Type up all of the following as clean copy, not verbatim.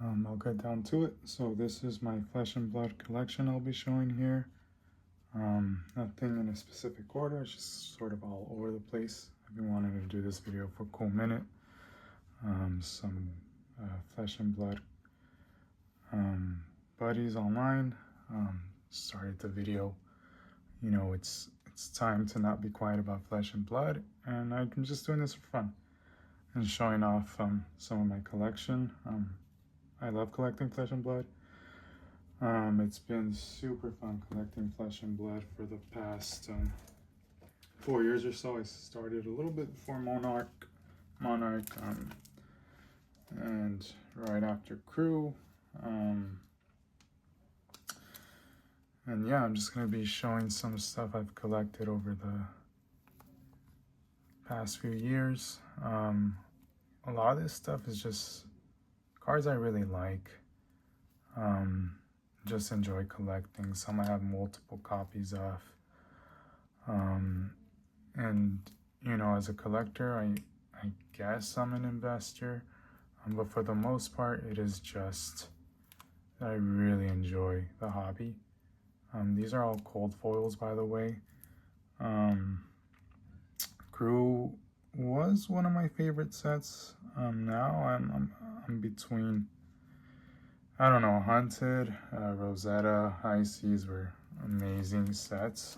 I'll get down to it. So this is my Flesh and Blood collection I'll be showing here. Nothing in a specific order, it's just sort of all over the place. I've been wanting to do this video for a cool minute. Some Flesh and Blood buddies online started the video. You know, it's time to not be quiet about Flesh and Blood, and I'm just doing this for fun and showing off some of my collection. I love collecting Flesh and Blood. It's been super fun collecting Flesh and Blood for the past 4 years or so. I started a little bit before Monarch, and right after Crew. And yeah, I'm just gonna be showing some stuff I've collected over the past few years. A lot of this stuff is just cards I really like. Just enjoy collecting. Some I have multiple copies of. And you know, as a collector, I guess I'm an investor, but for the most part, it is just that I really enjoy the hobby. These are all cold foils, by the way. Crew was one of my favorite sets. Now I'm between, I don't know, Hunted, Rosetta, High Seas were amazing sets.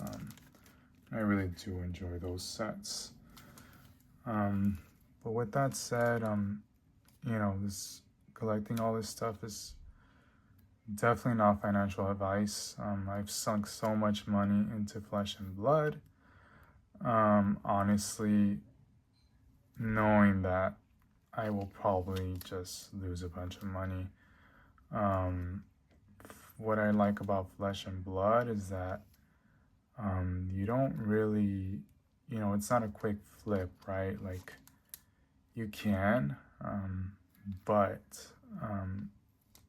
I really do enjoy those sets. But with that said, you know, this collecting all this stuff is definitely not financial advice. I've sunk so much money into Flesh and Blood. Honestly, knowing that I will probably just lose a bunch of money. What I like about Flesh and Blood is that you don't really, you know, it's not a quick flip, right? Like, you can, but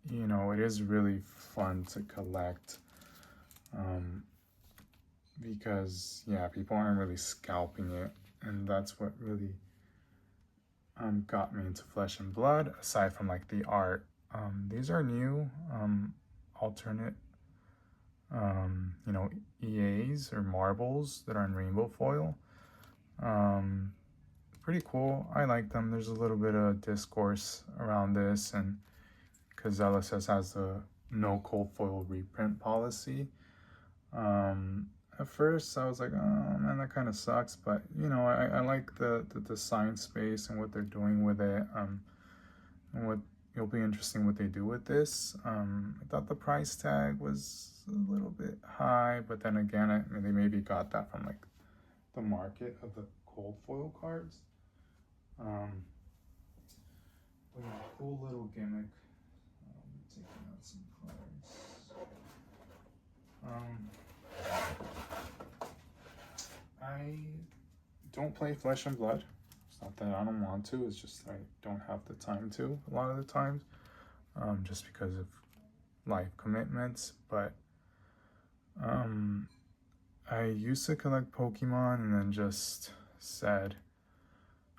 you know, it is really fun to collect, because yeah, people aren't really scalping it, and that's what really got me into Flesh and Blood, aside from like the art. These are new alternate you know, EAs or marbles that are in rainbow foil. Pretty cool. I like them. There's a little bit of discourse around this, and because LSS has a no cold foil reprint policy. At first I was like, oh man, that kind of sucks, but you know, I like the design space and what they're doing with it, and what it'll be interesting what they do with this. I thought the price tag was a little bit high, but then again, I mean, they maybe got that from like the market of the cold foil cards. But yeah, cool little gimmick. Taking out some cards. I don't play Flesh and Blood. It's not that I don't want to, it's just I don't have the time to a lot of the times, just because of life commitments. But I used to collect Pokemon, and then just said,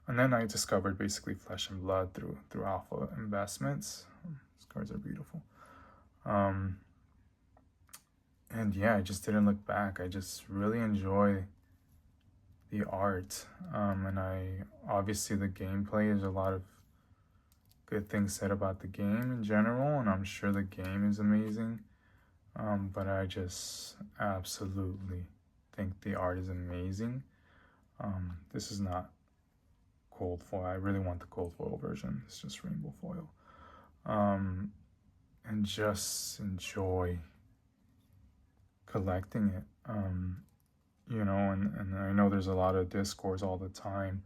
and then I discovered basically Flesh and Blood through Alpha Investments. These cards are beautiful. And yeah, I just didn't look back. I just really enjoy the art, and I obviously the gameplay. There's a lot of good things said about the game in general, and I'm sure the game is amazing. But I just absolutely think the art is amazing. This is not cold foil. I really want the cold foil version. It's just rainbow foil. And just enjoy collecting it. You know, and I know there's a lot of discourse all the time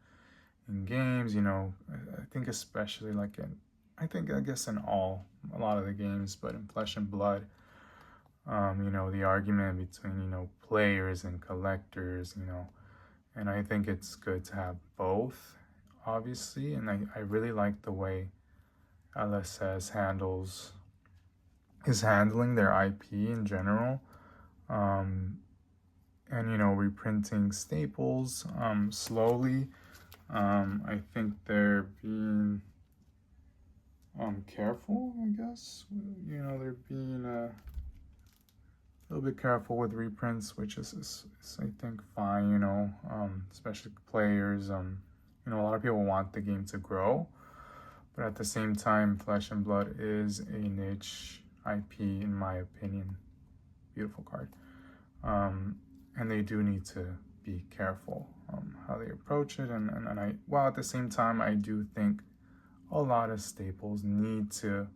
in games, you know. I think especially like I guess in a lot of the games, but in Flesh and Blood, you know, the argument between, you know, players and collectors, you know, and I think it's good to have both, obviously. And I really like the way LSS is handling their IP in general. And you know, reprinting staples slowly. I think they're being careful, I guess. You know, they're being a little bit careful with reprints, which is I think fine, you know, especially players. You know, a lot of people want the game to grow, but at the same time, Flesh and Blood is a niche IP, in my opinion. Beautiful card. And they do need to be careful how they approach it. And while at the same time, I do think a lot of staples need to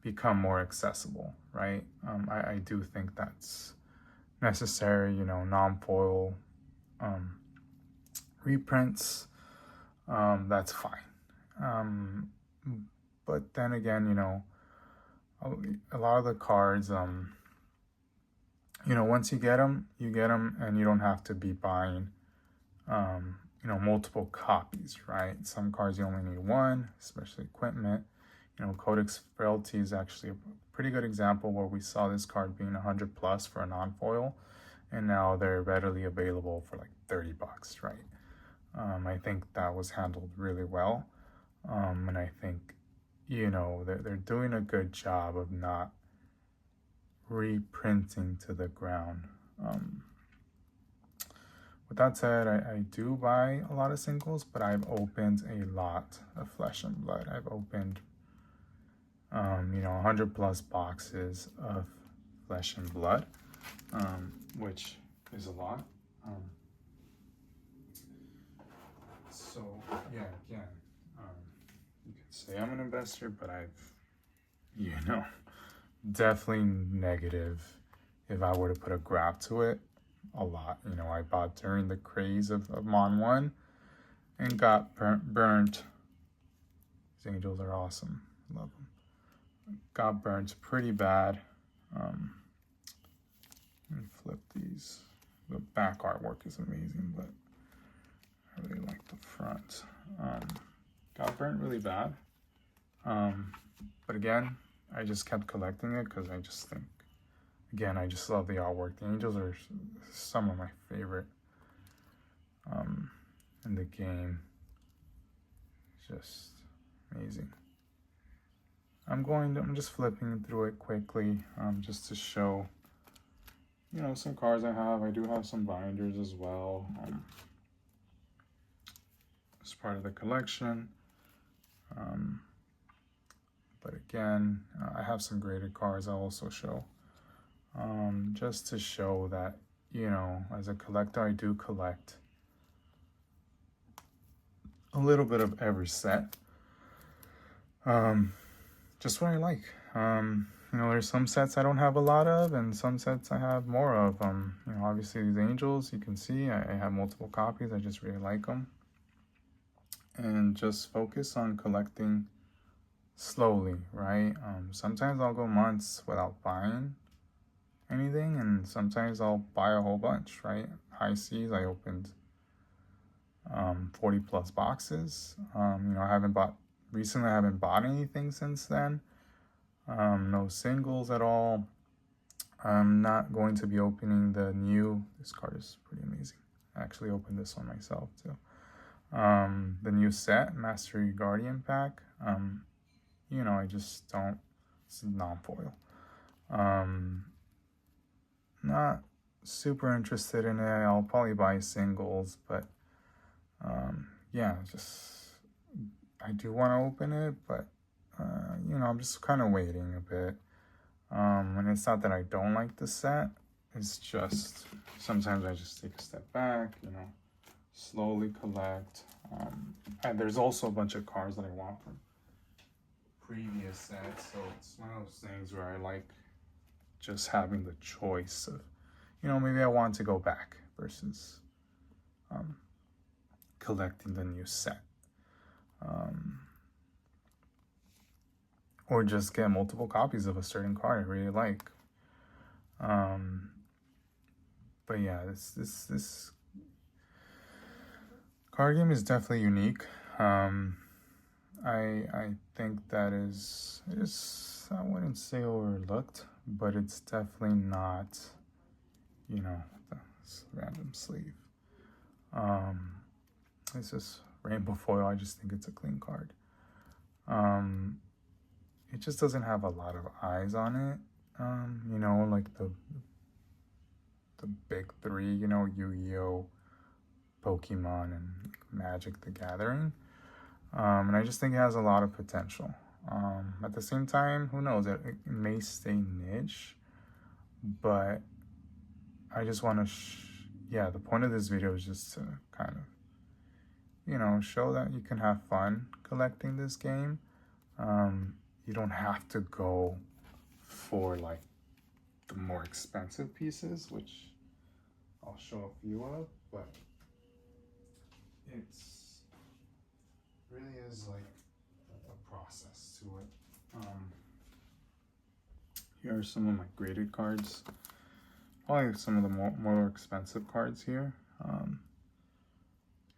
become more accessible, right? I do think that's necessary, you know, non-foil reprints, that's fine. But then again, you know, a lot of the cards, you know, once you get them, and you don't have to be buying, you know, multiple copies, right? Some cards you only need one, especially equipment. You know, Codex Frailty is actually a pretty good example where we saw this card being 100 plus for a non-foil, and now they're readily available for like 30 bucks, right? I think that was handled really well. And I think, you know, they're doing a good job of not reprinting to the ground. With that said, I do buy a lot of singles, but I've opened a lot of Flesh and Blood. I've opened, you know, 100 plus boxes of Flesh and Blood, which is a lot. So yeah, again, you could say I'm an investor, but I've, you know, definitely negative if I were to put a graph to it. A lot, you know, I bought during the craze of Mon 1 and got burnt. These angels are awesome. Love them. Got burnt pretty bad. Let me flip these. The back artwork is amazing, but I really like the front. Got burnt really bad. But again, I just kept collecting it because I just think, again, I just love the artwork. The angels are some of my favorite in the game. Just amazing. I'm just flipping through it quickly, just to show, you know, some cards I have. I do have some binders as well, as part of the collection. But again, I have some graded cards I'll also show. Just to show that, you know, as a collector, I do collect a little bit of every set. Just what I like. You know, there's some sets I don't have a lot of, and some sets I have more of. You know, obviously these angels, you can see I have multiple copies. I just really like them. And just focus on collecting slowly, right? Sometimes I'll go months without buying anything, and sometimes I'll buy a whole bunch, right? High Seas, I opened 40 plus boxes. You know, I haven't bought anything since then. No singles at all. I'm not going to be opening this card is pretty amazing. I actually opened this one myself too. The new set, Mastery Guardian pack. You know, I just don't, it's non-foil. Not super interested in it. I'll probably buy singles, but yeah, I do want to open it, but you know, I'm just kind of waiting a bit. And it's not that I don't like the set, it's just sometimes I just take a step back, you know, slowly collect. And there's also a bunch of cards that I want from previous sets, so it's one of those things where I like just having the choice of, you know, maybe I want to go back versus collecting the new set. Or just get multiple copies of a certain card I really like. But yeah, this card game is definitely unique. I think that it is, I wouldn't say overlooked, but it's definitely not, you know, this random sleeve. It's just rainbow foil. I just think it's a clean card. it just doesn't have a lot of eyes on it. You know, like the big three, you know, Yu-Gi-Oh, Pokemon, and Magic the Gathering. And I just think it has a lot of potential. At the same time, who knows, it may stay niche, but I just want to, yeah, the point of this video is just to kind of, you know, show that you can have fun collecting this game. You don't have to go for like the more expensive pieces, which I'll show a few of, but it's really is like a process to it. Here are some of my graded cards. Probably some of the more expensive cards here.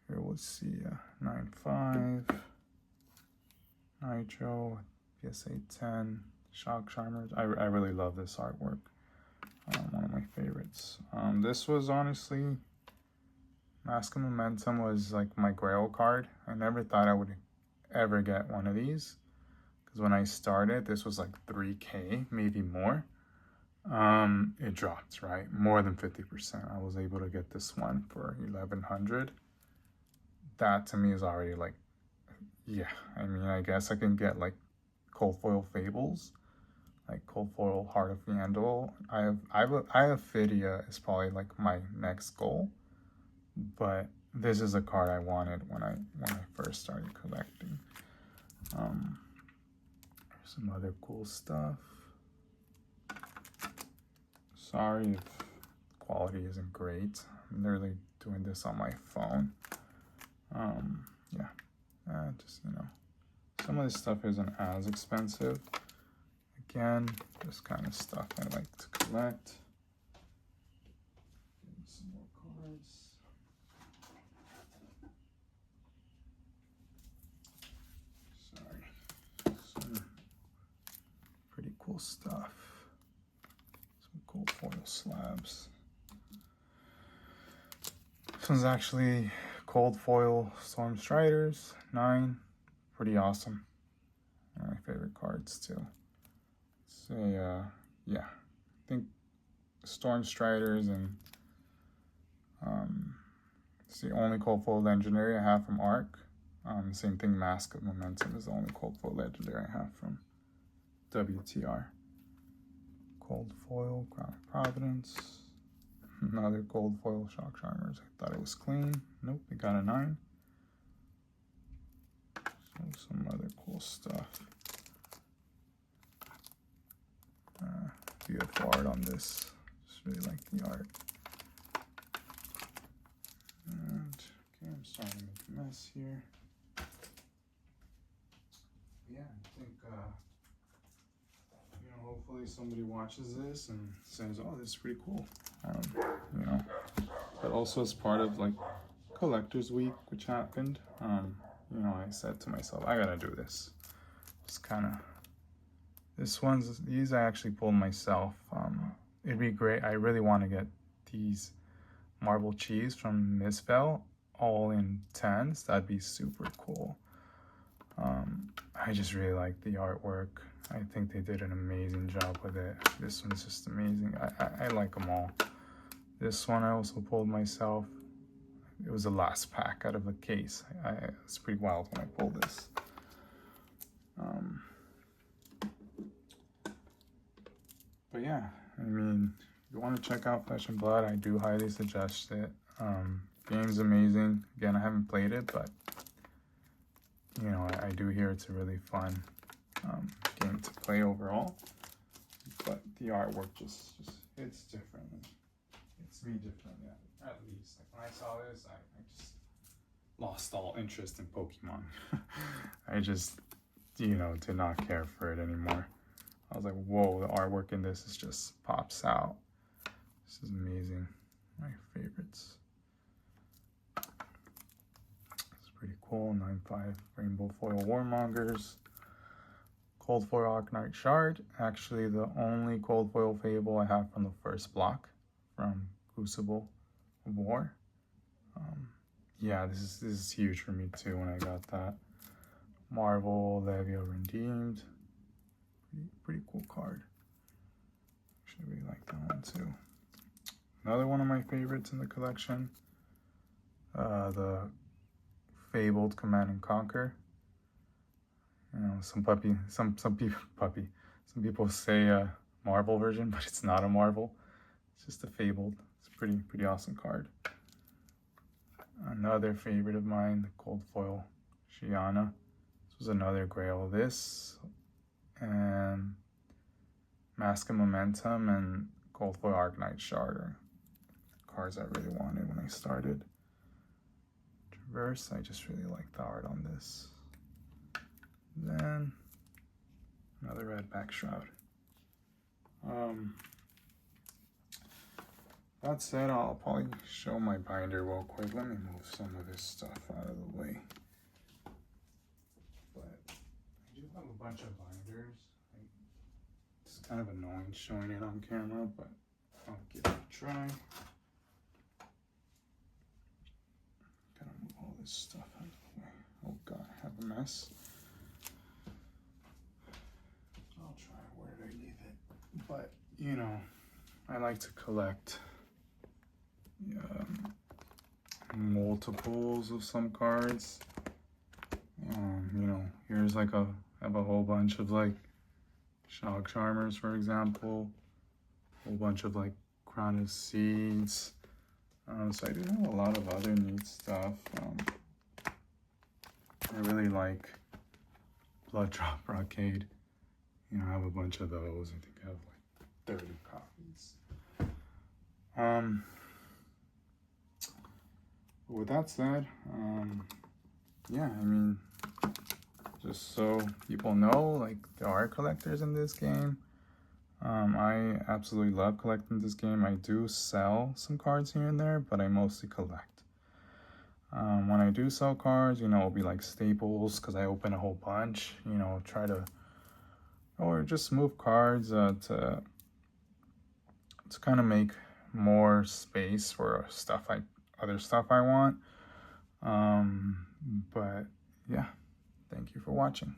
Here we'll see 9-5, Nitro, PSA 10, Shock Charmers. I really love this artwork. One of my favorites. This was honestly, Mask of Momentum was like my grail card. I never thought I would ever get one of these, because when I started, this was like 3K, maybe more. It dropped, right? More than 50%. I was able to get this one for 1,100. That to me is already like, yeah, I mean, I guess I can get like Cold Foil Fables, like Cold Foil Heart of Yandel. I have Phidia is probably like my next goal, but this is a card I wanted when I first started collecting. Some other cool stuff. Sorry if quality isn't great. I'm literally doing this on my phone. Yeah, just, you know, some of this stuff isn't as expensive. Again, this kind of stuff I like to collect. Some more cards. Sorry. Some pretty cool stuff. Some cool foil slabs. This one's actually Cold Foil Storm Striders, 9. Pretty awesome. One of my favorite cards too. So yeah, I think Storm Striders and it's the only Cold Foil Legendary I have from ARC. Same thing, Mask of Momentum is the only Cold Foil Legendary I have from WTR. Cold Foil Crown of Providence. Another Cold Foil Shock Charmers. I thought it was clean. Nope, it got a 9. So some other cool stuff. Beautiful art on this. Just really like the art. And okay, I'm starting to make a mess here. Yeah, I think you know, hopefully somebody watches this and says, "Oh, this is pretty cool." You know, but also as part of like Collectors Week, which happened, you know, I said to myself, I gotta do this. Just kind of, these I actually pulled myself. It'd be great. I really want to get these Marble Cheese from Misfell all in 10s. That'd be super cool. I just really like the artwork. I think they did an amazing job with it. This one's just amazing. I like them all. This one I also pulled myself. It was the last pack out of the case. It's pretty wild when I pulled this. But yeah, I mean, if you want to check out Flesh and Blood, I do highly suggest it. Game's amazing. Again, I haven't played it, but you know, I do hear it's a really fun game to play overall. But the artwork just it's different. It's me different, yeah, at least. Like when I saw this, I just lost all interest in Pokemon. I just, you know, did not care for it anymore. I was like, whoa, the artwork in this is just pops out. This is amazing. My favorites. It's pretty cool. 9-5 Rainbow Foil Warmongers. Cold Foil Arknight Shard. Actually, the only Cold Foil Fable I have from the first block from Crucible of War. Yeah, this is huge for me too when I got that. Marvel Levia Redeemed. Pretty cool card. Actually, really like that one too. Another one of my favorites in the collection, the Fabled Command and Conquer. You know, some people say Marvel version, but it's not a Marvel. It's just a Fabled. It's a pretty awesome card. Another favorite of mine, the Gold Foil Shiana. This was another Grail. This and Mask of Momentum and Gold Foil Arcanite Shard are cards I really wanted when I started. Traverse, I just really like the art on this. Then another red back shroud. That said, I'll probably show my binder real quick. Let me move some of this stuff out of the way. But I do have a bunch of binders. It's kind of annoying showing it on camera, but I'll give it a try. Gotta move all this stuff out of the way. Oh god, I have a mess. I'll try. Where did I leave it? But, you know, I like to collect multiples of some cards. You know, here's like I have a whole bunch of like Shock Charmers, for example, a whole bunch of like Crown of Seeds. So I do have a lot of other neat stuff. I really like Blood Drop Brocade. You know, I have a bunch of those. I think I have like 30 copies. But with that said, yeah, I mean, just so people know, like, there are collectors in this game. I absolutely love collecting this game. I do sell some cards here and there, but I mostly collect. When I do sell cards, you know, it'll be like staples, because I open a whole bunch, you know, try to, or just move cards to kind of make more space for other stuff I want. But yeah, thank you for watching.